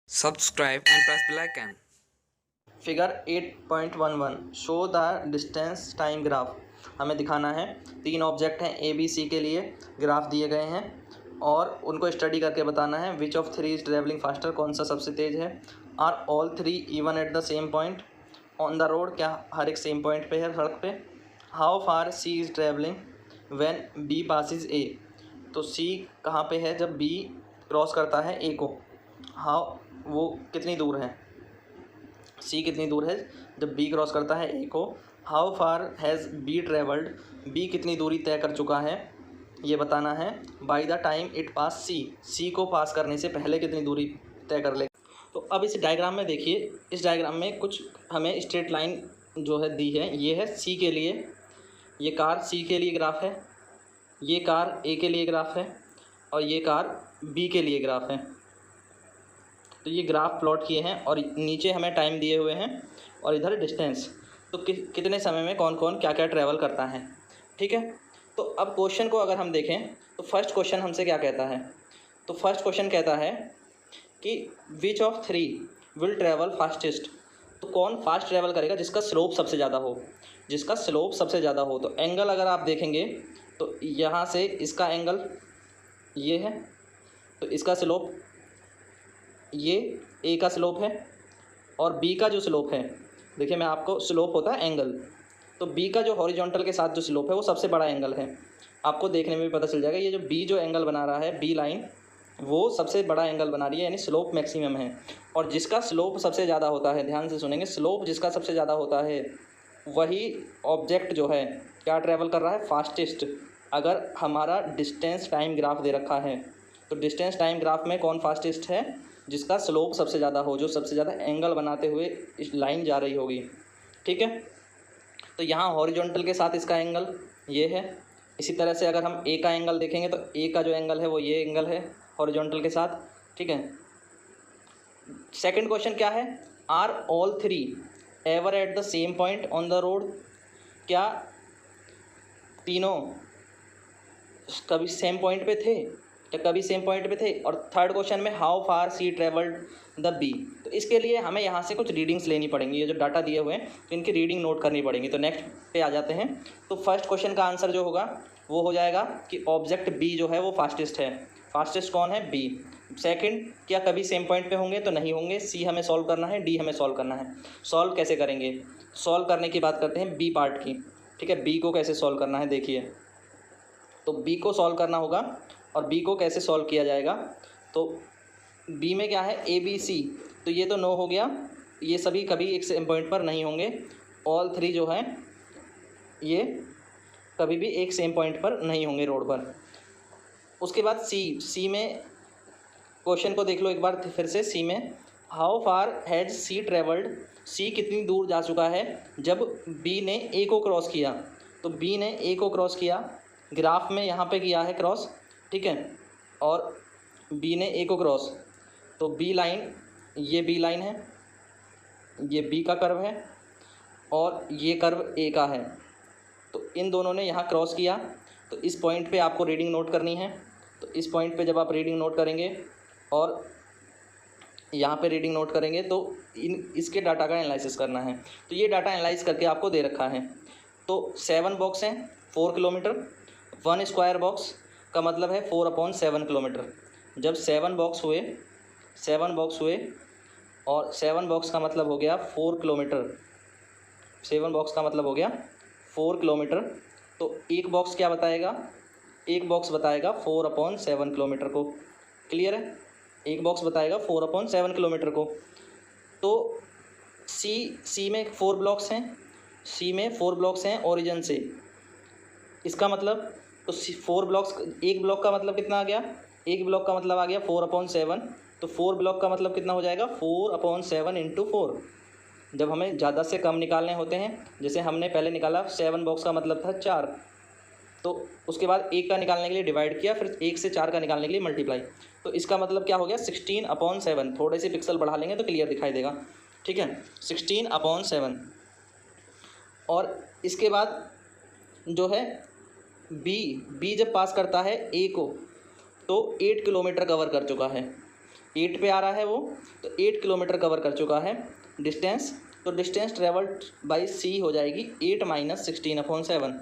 Subscribe and press bell icon. Figure 8.11 show the distance time graph. हमें दिखाना है तीन ऑब्जेक्ट हैं ए बी सी के लिए ग्राफ दिए गए हैं और उनको स्टडी करके बताना है which of three is travelling faster, कौन सा सबसे तेज है। Are all three even at the same point on the road, क्या हर एक सेम पॉइंट पे है सड़क पे। How far C is travelling when B passes A, तो सी कहाँ पे है जब बी क्रॉस करता है ए को। हाउ वो कितनी दूर है, सी कितनी दूर है जब बी क्रॉस करता है ए को। How far has B travelled, B कितनी दूरी तय कर चुका है ये बताना है। By the time it pass C, C को पास करने से पहले कितनी दूरी तय कर ले। तो अब इस डायग्राम में देखिए, इस डायग्राम में कुछ हमें स्ट्रेट लाइन जो है दी है, ये है सी के लिए, ये कार सी के लिए ग्राफ है, ये कार ए के लिए ग्राफ है और ये कार बी के लिए ग्राफ है। तो ये ग्राफ प्लॉट किए हैं और नीचे हमें टाइम दिए हुए हैं और इधर डिस्टेंस, तो कितने समय में कौन कौन क्या क्या ट्रैवल करता है। ठीक है, तो अब क्वेश्चन को अगर हम देखें तो फर्स्ट क्वेश्चन हमसे क्या कहता है, तो फर्स्ट क्वेश्चन कहता है कि विच of three will travel fastest, तो कौन फास्ट ट्रैवल करेगा जिसका स्लोप सबसे ज़्यादा हो, जिसका स्लोप सबसे ज़्यादा हो। तो एंगल अगर आप देखेंगे तो यहाँ से इसका एंगल ये है, तो इसका स्लोप ये ए का स्लोप है और बी का जो स्लोप है, देखिए मैं आपको, स्लोप होता है एंगल, तो बी का जो हॉरिजॉन्टल के साथ जो स्लोप है वो सबसे बड़ा एंगल है। आपको देखने में भी पता चल जाएगा, ये जो बी जो एंगल बना रहा है, बी लाइन वो सबसे बड़ा एंगल बना रही है, यानी स्लोप मैक्सिमम है। और जिसका स्लोप सबसे ज़्यादा होता है, ध्यान से सुनेंगे, स्लोप जिसका सबसे ज़्यादा होता है वही ऑब्जेक्ट जो है क्या ट्रैवल कर रहा है, फास्टेस्ट। अगर हमारा डिस्टेंस टाइम ग्राफ दे रखा है तो डिस्टेंस टाइम ग्राफ में कौन फास्टेस्ट है, जिसका स्लोप सबसे ज़्यादा हो, जो सबसे ज़्यादा एंगल बनाते हुए इस लाइन जा रही होगी। ठीक है, तो यहाँ हॉरिजॉन्टल के साथ इसका एंगल ये है। इसी तरह से अगर हम ए का एंगल देखेंगे तो ए का जो एंगल है वो ये एंगल है हॉरिजॉन्टल के साथ। ठीक है, सेकंड क्वेश्चन क्या है, are all three ever at the same point on the road, क्या तीनों कभी सेम पॉइंट पे थे, क्या कभी सेम पॉइंट पे थे। और थर्ड क्वेश्चन में how far C travelled the B, तो इसके लिए हमें यहाँ से कुछ रीडिंग्स लेनी पड़ेंगी, ये जो डाटा दिए हुए हैं तो इनकी रीडिंग नोट करनी पड़ेंगी। तो नेक्स्ट पे आ जाते हैं। तो फर्स्ट क्वेश्चन का आंसर जो होगा वो हो जाएगा कि ऑब्जेक्ट बी जो है वो फास्टेस्ट है। फास्टेस्ट कौन है, बी। सेकंड, क्या कभी सेम पॉइंट पे होंगे, तो नहीं होंगे। सी हमें सॉल्व करना है, डी हमें सॉल्व करना है। सॉल्व कैसे करेंगे, सॉल्व करने की बात करते हैं बी पार्ट की। ठीक है, बी को कैसे सॉल्व करना है देखिए, तो बी को सॉल्व करना होगा और बी को कैसे सॉल्व किया जाएगा। तो बी में क्या है, ए बी सी, तो ये तो नो हो गया, ये सभी कभी एक सेम पॉइंट पर नहीं होंगे। ऑल थ्री जो है ये कभी भी एक सेम पॉइंट पर नहीं होंगे रोड पर। उसके बाद सी में क्वेश्चन को देख लो एक बार फिर से। सी में how far has C travelled, C कितनी दूर जा चुका है जब बी ने ए को क्रॉस किया। तो बी ने ए को क्रॉस किया, ग्राफ में यहाँ पे किया है क्रॉस। ठीक है, और बी ने ए को क्रॉस, तो बी लाइन, ये बी लाइन है, ये बी का कर्व है और ये कर्व ए का है। तो इन दोनों ने यहाँ क्रॉस किया, तो इस पॉइंट पे आपको रीडिंग नोट करनी है। तो इस पॉइंट पे जब आप रीडिंग नोट करेंगे और यहाँ पे रीडिंग नोट करेंगे तो इसके डाटा का एनालिसिस करना है। तो ये डाटा एनालाइज करके आपको दे रखा है। तो 7 बॉक्स हैं 4 किलोमीटर, 1 स्क्वायर बॉक्स का मतलब है 4/7 किलोमीटर। जब 7 बॉक्स हुए और 7 बॉक्स का मतलब हो गया 4 किलोमीटर, 7 बॉक्स का मतलब हो गया 4 किलोमीटर। तो एक बॉक्स क्या बताएगा, एक बॉक्स बताएगा 4/7 किलोमीटर को। क्लियर है, एक बॉक्स बताएगा 4/7 किलोमीटर को। तो सी में 4 ब्लॉक्स हैं, सी में 4 ब्लॉक्स हैं ओरिजिन से। इसका मतलब तो 4 ब्लॉक्स, एक ब्लॉक का मतलब कितना आ गया, एक ब्लॉक का मतलब आ गया 4/7। तो 4 ब्लॉक का मतलब कितना हो जाएगा, 4/7 × 4। जब हमें ज़्यादा से कम निकालने होते हैं, जैसे हमने पहले निकाला 7 बॉक्स का मतलब था 4, तो उसके बाद एक का निकालने के लिए डिवाइड किया, फिर 1 से 4 का निकालने के लिए मल्टीप्लाई। तो इसका मतलब क्या हो गया, 16/7। थोड़े से पिक्सल बढ़ा लेंगे तो क्लियर दिखाई देगा। ठीक है, 16/7। और इसके बाद जो है बी जब पास करता है ए को तो 8 किलोमीटर कवर कर चुका है। 8 पे आ रहा है वो, तो 8 किलोमीटर कवर कर चुका है डिस्टेंस। तो डिस्टेंस ट्रेवल्ड बाई सी हो जाएगी 8 माइनस 16/7।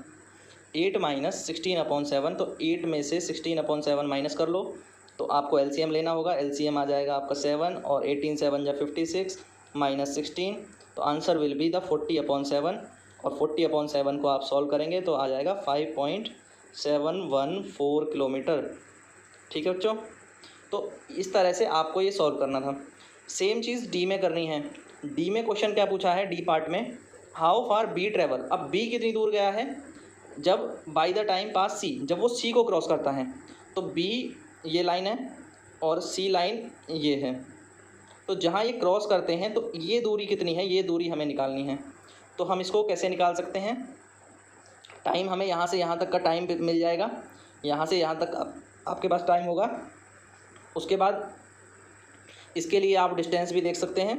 8 माइनस 16/7, तो 8 में से 16/7 माइनस कर लो तो आपको एलसीएम लेना होगा। एलसीएम आ जाएगा आपका 7 और 18 7 या 56 माइनस 16, तो आंसर विल बी द 40/7। और 40/7 को आप सॉल्व करेंगे तो आ जाएगा 5.714 किलोमीटर। ठीक है बच्चों, तो इस तरह से आपको ये सॉल्व करना था। सेम चीज़ डी में करनी है। डी में क्वेश्चन क्या पूछा है, डी पार्ट में, हाउ फार बी ट्रेवल। अब बी कितनी दूर गया है, जब बाय द टाइम पास सी, जब वो सी को क्रॉस करता है, तो बी ये लाइन है और सी लाइन ये है, तो जहाँ ये क्रॉस करते हैं तो ये दूरी कितनी है, ये दूरी हमें निकालनी है। तो हम इसको कैसे निकाल सकते हैं, टाइम हमें यहाँ से यहाँ तक का टाइम मिल जाएगा, यहाँ से यहाँ तक आपके पास टाइम होगा। उसके बाद इसके लिए आप डिस्टेंस भी देख सकते हैं।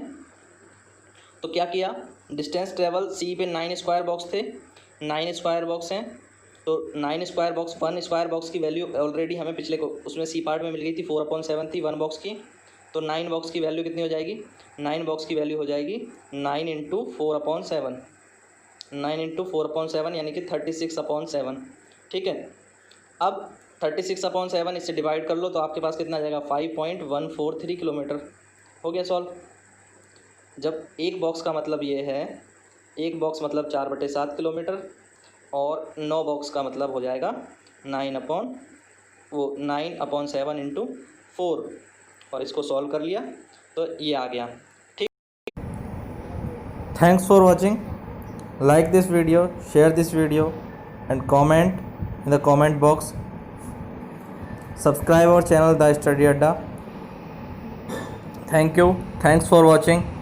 तो क्या किया, डिस्टेंस ट्रेवल सी पे 9 स्क्वायर बॉक्स थे, 9 स्क्वायर बॉक्स हैं, तो 9 स्क्वायर बॉक्स, 1 स्क्वायर बॉक्स की वैल्यू ऑलरेडी हमें पिछले को उसमें सी पार्ट में मिल गई थी, 4/7 थी 1 बॉक्स की। तो 9 बॉक्स की वैल्यू कितनी हो जाएगी, 9 बॉक्स की वैल्यू हो जाएगी 9 × 4/7, 9 × 4/7 यानी कि 36/7। ठीक है, अब 36/7 इससे डिवाइड कर लो तो आपके पास कितना आ जाएगा, 5.143 किलोमीटर। हो गया सॉल्व। जब एक बॉक्स का मतलब ये है, एक बॉक्स मतलब 4/7 किलोमीटर, और 9 बॉक्स का मतलब हो जाएगा 9/7 × 4, और इसको सॉल्व कर लिया तो ये आ गया। ठीक, Thanks for watching. Like this video, share this video and comment in the comment box. Subscribe our channel The Study Adda. Thank you. Thanks for watching.